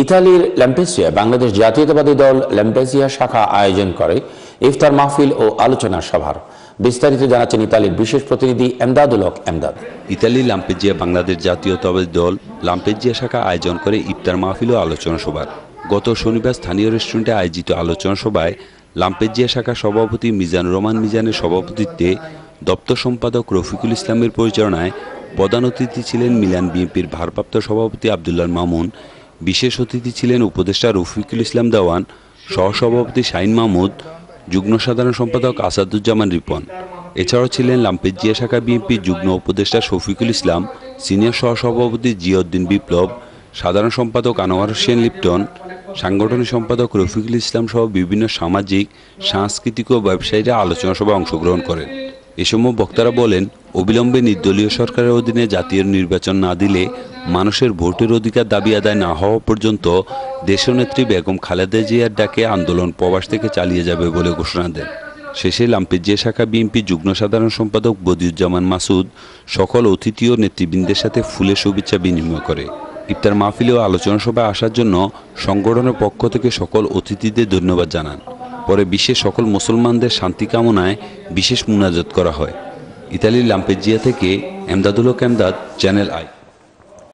ইতালির ল্যাম্পেসিয়ায় বাংলাদেশ জাতীয়তাবাদী দল ল্যাম্পেসিয়া শাখা আয়োজন করে ইফতার মাহফিল ও আলোচনা সভার। বিস্তারিত জানাচ্ছেন ইতালির বিশেষ প্রতিনিধি এমদাদুল হক এমদাদ। ইতালির লাম্পেজিয়া বাংলাদেশ জাতীয়তাবাদী দল লাম্পেজিয়া শাখা আয়োজন করে ইফতার মাহফিল ও আলোচনা সভার। গত শনিবার স্থানীয় রেস্টুরেন্টে আয়োজিত আলোচনা সভায় লাম্পেজিয়া শাখা সভাপতি মিজানুর রহমান মিজানের সভাপতিত্বে দপ্তর সম্পাদক রফিকুল ইসলামের পরিচালনায় প্রধান অতিথি ছিলেন মিলান বিএনপির ভারপ্রাপ্ত সভাপতি আব্দুল্লাহ মামুন, বিশেষ অতিথি ছিলেন উপদেষ্টা রফিকুল ইসলাম দেওয়ান, সহসভাপতি শাহিন মাহমুদ, যুগ্ম সাধারণ সম্পাদক আসাদুজ্জামান রিপন। এছাড়াও ছিলেন লাম্পেজিয়া শাখা বিএনপির যুগ্ম উপদেষ্টা শফিকুল ইসলাম, সিনিয়র সহসভাপতি জিয়াউদ্দিন বিপ্লব, সাধারণ সম্পাদক আনোয়ার হোসেন লিপ্টন, সাংগঠনিক সম্পাদক রফিকুল ইসলাম সহ বিভিন্ন সামাজিক, সাংস্কৃতিক ও ব্যবসায়ীরা আলোচনা সভায় অংশগ্রহণ করেন। এ সময় বক্তারা বলেন, অবিলম্বে নির্দলীয় সরকারের অধীনে জাতীয় নির্বাচন না দিলে মানুষের ভোটের অধিকার দাবি আদায় না হওয়া পর্যন্ত দেশনেত্রী বেগম খালেদা জিয়ার ডাকে আন্দোলন প্রবাস থেকে চালিয়ে যাবে বলে ঘোষণা দেন। শেষে লাম্পেজিয়া শাখা বিএনপি যুগ্ম সাধারণ সম্পাদক বদিউজ্জামান মাসুদ সকল অতিথি ও নেতৃবৃন্দের সাথে ফুলের শুভেচ্ছা বিনিময় করে। ইফতার মাহফিল ও আলোচনা সভায় আসার জন্য সংগঠনের পক্ষ থেকে সকল অতিথিদের ধন্যবাদ জানান। পরে বিশ্বের সকল মুসলমানদের শান্তি কামনায় বিশেষ মুনাজাত করা হয়। ইতালির লাম্পেজিয়া থেকে এমদাদুল হক এমদাদ, চ্যানেল আই।